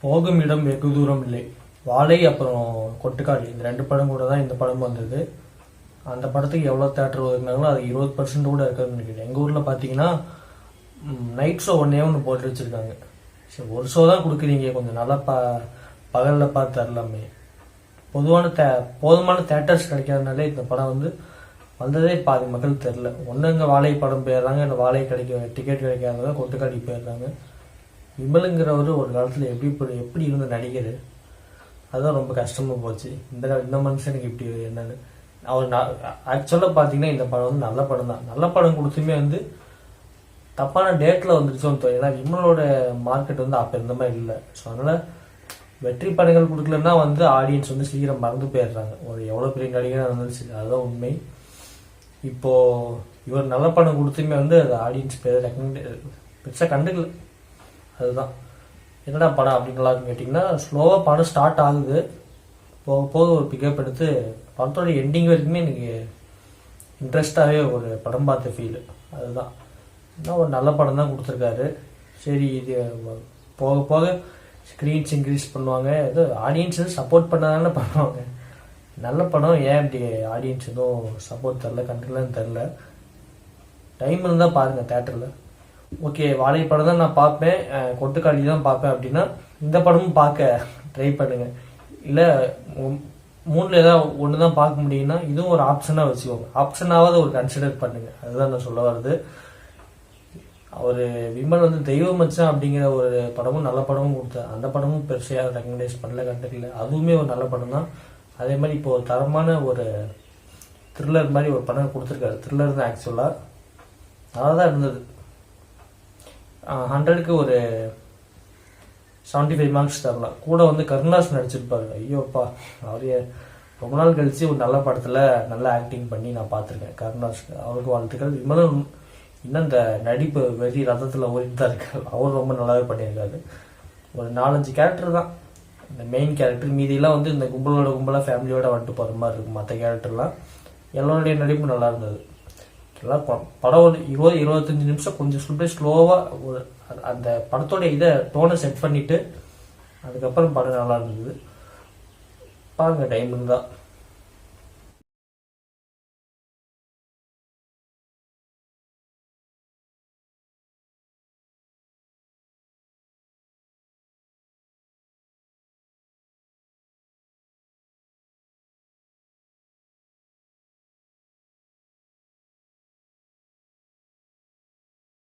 போகும் இடம் வெகு தூரம் இல்லை. வாழை அப்புறம் கொட்டுக்காளி இந்த 2 படம் கூட தான் இந்த படம் வந்தது. அந்த படத்துக்கு எவ்வளோ தேட்டர் ஒதுக்குனாங்களோ அது 20% கூட இருக்காதுன்னு நினைக்கிறேன். எங்கள் ஊரில் பார்த்தீங்கன்னா நைட் ஷோ ஒன்று போட்டு வச்சுருக்காங்க. சரி, ஒரு ஷோ தான் கொடுக்குறீங்க, கொஞ்சம் நல்லா பகலில் பார்த்து தரலாமே. போதுமான தேட்டர்ஸ் கிடைக்காதனாலே இந்த படம் வந்ததே பாதி மக்கள் தெரில. ஒன்று இங்கே வாழை படம் போயிடுறாங்க, இல்லை வாழை டிக்கெட் கிடைக்காதவங்க கொட்டுக்காளி போயிடுறாங்க. விமலுங்கிறவர் ஒரு காலத்தில் எப்படி இருந்த நடிகர், அதுதான் ரொம்ப கஷ்டமாக போச்சு. இந்த மனுஷனுக்கு இப்படி என்னன்னு அவர் ஆக்சுவலாக பார்த்தீங்கன்னா இந்த படம் நல்ல படம் தான். நல்ல படம் கொடுத்துமே தப்பான டேட்டில் வந்துருச்சோன்னு தோணும். ஏன்னா விமலோட மார்க்கெட் அப்போ இருந்த மாதிரி இல்லை. ஸோ அதனால் வெற்றி படங்கள் கொடுக்கலன்னா ஆடியன்ஸ் சீக்கிரம் மறந்து போயிடுறாங்க. ஒரு எவ்வளோ பெரிய நடிகராக இருந்துச்சு, அதுதான் உண்மை. இப்போது இவர் நல்ல படம் கொடுத்துமே அது ஆடியன்ஸ் பெருசாக கண்டுக்கல. அதுதான் என்னடா படம் அப்படின்லாம் கேட்டிங்கன்னா, ஸ்லோவாக படம் ஸ்டார்ட் ஆகுது, போக போக ஒரு பிக்கப் எடுத்து படத்தோட எண்டிங் வரைக்குமே எனக்கு இன்ட்ரெஸ்டாகவே ஒரு படம் பார்த்த ஃபீல். அதுதான் இன்னும் ஒரு நல்ல படம் தான் கொடுத்துருக்காரு. சரி, இது போக போக ஸ்க்ரீன்ஸ் இன்க்ரீஸ் பண்ணுவாங்க, ஏதோ ஆடியன்ஸ் சப்போர்ட் பண்ணதானே பண்ணுவாங்க. நல்ல படம் ஏன் இப்படி ஆடியன்ஸ் எதுவும் சப்போர்ட் தரல, கண்டுக்கலன்னு தெரில. டைம் இருந்தால் பாருங்கள் தேட்டரில். ஓகே, வாழை படம் தான் நான் பார்ப்பேன், கொட்டுக்காளி தான் பார்ப்பேன் அப்படின்னா இந்த படமும் பார்க்க ட்ரை பண்ணுங்க. இல்லை 3ல் ஏதாவது ஒன்று தான் பார்க்க முடியும்னா இதுவும் ஒரு ஆப்ஷனாக வச்சுக்கோங்க. ஆப்ஷனாவது ஒரு கன்சிடர் பண்ணுங்க. அதுதான் நான் சொல்ல வருது. அவர் விமல் தெய்வ மச்சான் அப்படிங்கிற ஒரு படமும் நல்ல படமும் கொடுத்தார். அந்த படமும் பெருசாக ரெக்கக்னைஸ் பண்ணல, கண்டுக்கல. அதுவுமே ஒரு நல்ல படம் தான். அதே மாதிரி இப்போ ஒரு தரமான ஒரு த்ரில்லர் மாதிரி ஒரு படம் கொடுத்துருக்காரு. த்ரில்லர் தான் ஆக்சுவலாக நல்லா தான் இருந்தது. 100க்கு ஒரு 75 மார்க்ஸ் தரலாம். கூட கருணாஸ் நடிச்சிருப்பாரு. ஐயோப்பா, அவரே ரொம்ப நாள் கழிச்சு ஒரு நல்ல படத்தில் நல்ல ஆக்டிங் பண்ணி நான் பார்த்துருக்கேன். கருணாஸ் அவருக்கு வாழ்த்துக்கள். விமலும் இன்னும் இந்த நடிப்பு வெறி ரத்தத்தில் ஓடிட்டு தான் இருக்காரு. அவர் ரொம்ப நல்லாவே பண்ணியிருக்காரு. ஒரு 4-5 கேரக்டர் தான் இந்த மெயின் கேரக்டர். மீதியெல்லாம் இந்த கும்பலாக ஃபேமிலியோட வந்துட்டு போகிற மாதிரி இருக்கும். மற்ற கேரக்டர்லாம் எல்லோருடைய நடிப்பு நல்லா இருந்தது. எல்லாம் படம் 20-25 நிமிஷம் கொஞ்சம் ஸ்லோவாக ஒரு அந்த படத்தோட டோனை செட் பண்ணிவிட்டு அதுக்கப்புறம் படம் நல்லா இருந்தது. பாருங்கள் டைம் இருந்தால்.